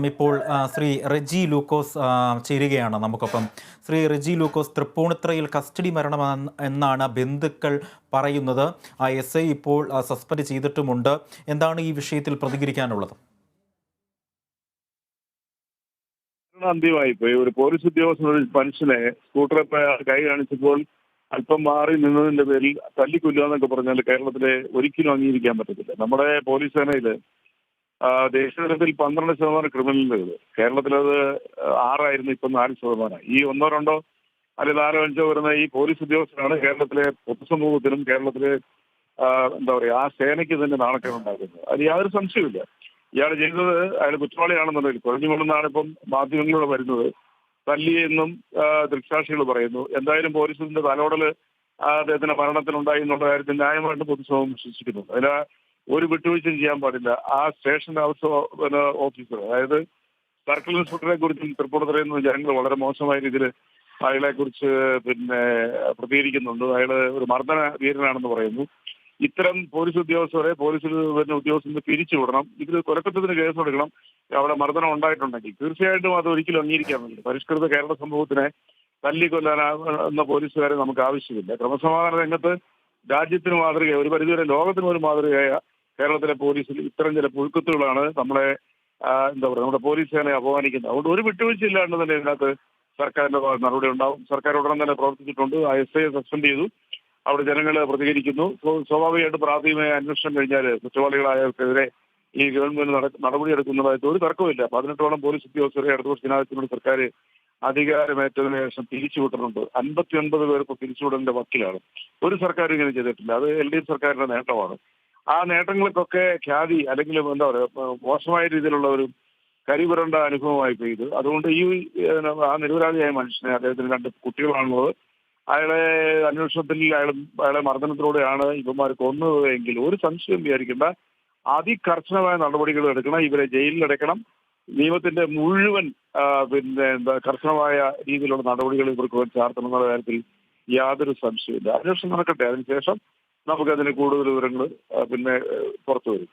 ഇപ്പോൾ ശ്രീ റെജി ലൂക്കോസ് ചേരുകയാണ് നമുക്കൊപ്പം. ശ്രീ റെജി ലൂക്കോസ്, തൃപ്പൂണിത്തുറയിൽ കസ്റ്റഡി മരണം എന്നാണ് ബന്ധുക്കൾ പറയുന്നത്. എസ് ഐ ഇപ്പോൾ സസ്പെൻഡ് ചെയ്തിട്ടുമുണ്ട്. എന്താണ് ഈ വിഷയത്തിൽ പ്രതികരിക്കാനുള്ളത്? അന്ത്യമായി പോയി. ഒരു പോലീസ് ഉദ്യോഗസ്ഥൻ ഒരു മനുഷ്യനെ സ്കൂട്ടറെ കൈ കാണിച്ചപ്പോൾ അല്പം മാറി നിന്നതിന്റെ പേരിൽ തല്ലിക്കൊല്ലുക എന്നൊക്കെ പറഞ്ഞാൽ കേരളത്തിലെ ഒരിക്കലും അംഗീകരിക്കാൻ പറ്റത്തില്ല. നമ്മുടെ പോലീസ് സേനയില് ദേശീയതലത്തിൽ 12% ക്രിമിനലുകൾ, കേരളത്തിലത് 6 ഇപ്പം 4%. ഈ 1-2 അല്ലെങ്കിൽ 4-5 വരുന്ന ഈ പോലീസ് ഉദ്യോഗസ്ഥരാണ് കേരളത്തിലെ പൊതുസമൂഹത്തിനും കേരളത്തിലെ എന്താ പറയുക ആ സേനയ്ക്ക് തന്നെ നാണക്കേടുണ്ടാക്കുന്നത്. അത് യാതൊരു സംശയമില്ല. ഇയാൾ ചെയ്തത് അയാൾ കുറ്റവാളിയാണെന്നുണ്ടെങ്കിൽ കുറഞ്ഞുകൊള്ളുന്നതാണ് ഇപ്പം മാധ്യമങ്ങളിലൂടെ വരുന്നത്. തല്ലിയെന്നും ദൃക്സാക്ഷികൾ പറയുന്നു. എന്തായാലും പോലീസിന്റെ തലോടൽ അദ്ദേഹത്തിന്റെ മരണത്തിനുണ്ടായി എന്നുള്ള കാര്യത്തിൽ ന്യായമായിട്ട് പൊതുസമൂഹം വിശ്വസിക്കുന്നു. അതിൽ ഒരു വിട്ടുവീഴ്ചയും ചെയ്യാൻ പാടില്ല. ആ സ്റ്റേഷന്റെ ഓഫീസർ, അതായത് സർക്കിൾ ഇൻസ്പെക്ടറെ കുറിച്ചും തൃപ്പൂണിത്തുറയിൽ നിന്ന് ജനങ്ങൾ വളരെ മോശമായ രീതിയിൽ അയാളെ കുറിച്ച് പ്രതികരിക്കുന്നുണ്ട്. അയാൾ ഒരു മർദ്ദന വീരനാണെന്ന് പറയുന്നു. ഇത്തരം പോലീസ് ഉദ്യോഗസ്ഥരെ പോലീസിൽ വരുന്ന ഉദ്യോഗസ്ഥരെ പിരിച്ചുവിടണം. ഇതിൽ കൊലക്കുറ്റത്തിന് കേസ് കൊടുക്കണം. അവിടെ മർദ്ദനം ഉണ്ടായിട്ടുണ്ടെങ്കിൽ തീർച്ചയായിട്ടും അത് ഒരിക്കലും അംഗീകരിക്കാൻ പറ്റില്ല. പരിഷ്കൃത കേരള സമൂഹത്തിനെ തല്ലിക്കൊല്ലാനാകുന്ന പോലീസുകാരെ നമുക്ക് ആവശ്യമില്ല. ക്രമസമാധാന രംഗത്ത് രാജ്യത്തിന് മാതൃകയായ, ഒരു പരിധിവരെ ലോകത്തിന് ഒരു മാതൃകയായ കേരളത്തിലെ പോലീസിൽ ഇത്തരം ചില പുഴുക്കുത്തുകളാണ് നമ്മളെ എന്താ പറയുക നമ്മുടെ പോലീസ് സേനയെ അപമാനിക്കുന്നത്. അതുകൊണ്ട് ഒരു വിട്ടുവീഴ്ച ഇല്ലാണ്ട് തന്നെ ഇതിനകത്ത് സർക്കാരിന്റെ നടപടി ഉണ്ടാവും. സർക്കാർ ഉടനെ തന്നെ പ്രവർത്തിച്ചിട്ടുണ്ട്. എസ് ഐയെ സസ്പെൻഡ് ചെയ്തു. അവിടെ ജനങ്ങൾ പ്രതികരിക്കുന്നു. സ്വാഭാവികമായിട്ട് പ്രാഥമികമായ അന്വേഷണം കഴിഞ്ഞാൽ കുറ്റവാളികളായവർക്കെതിരെ ഈ ഗവൺമെന്റ് നടപടിയെടുക്കുന്നതായിട്ട് ഒരു തർക്കമില്ല. 18ഓളം പോലീസ് ഉദ്യോഗസ്ഥരെ അടുത്ത വർഷം ദിനാചരണത്തിൽ സർക്കാർ അധികാരമേറ്റതിനു ശേഷം പിരിച്ചുവിട്ടിട്ടുണ്ട്. 59 പേർക്ക് പിരിച്ചുവിടലിന്റെ വക്കിലാണ്. ഒരു സർക്കാരും ഇങ്ങനെ ചെയ്തിട്ടില്ല. അത് LDF സർക്കാരിന്റെ നേട്ടമാണ്. ആ നേട്ടങ്ങൾക്കൊക്കെ ഖ്യാതി അല്ലെങ്കിൽ എന്താ പറയുക മോശമായ രീതിയിലുള്ള ഒരു കരിപുരണ്ട അനുഭവമായി പോയത്. അതുകൊണ്ട് ആ നിരപരാധിയായ മനുഷ്യനെ, അദ്ദേഹത്തിന് 2 കുട്ടികളാണുള്ളത്, അയാളെ അന്വേഷണത്തിൽ അയാളെ മർദ്ദനത്തിലൂടെയാണ് ഇവന്മാർ കൊന്നത് എങ്കിൽ ഒരു സംശയം വിചാരിക്കേണ്ട, അതികർശനമായ നടപടികൾ എടുക്കണം. ഇവരെ ജയിലിലടയ്ക്കണം. നിയമത്തിന്റെ മുഴുവൻ കർശനമായ രീതിയിലുള്ള നടപടികൾ ഇവർക്ക് ചാർത്തണം എന്നുള്ള കാര്യത്തിൽ യാതൊരു സംശയമില്ല. അന്വേഷണം നടക്കട്ടെ. അതിനുശേഷം നമുക്കതിന് കൂടുതൽ വിവരങ്ങൾ പുറത്തു വരും.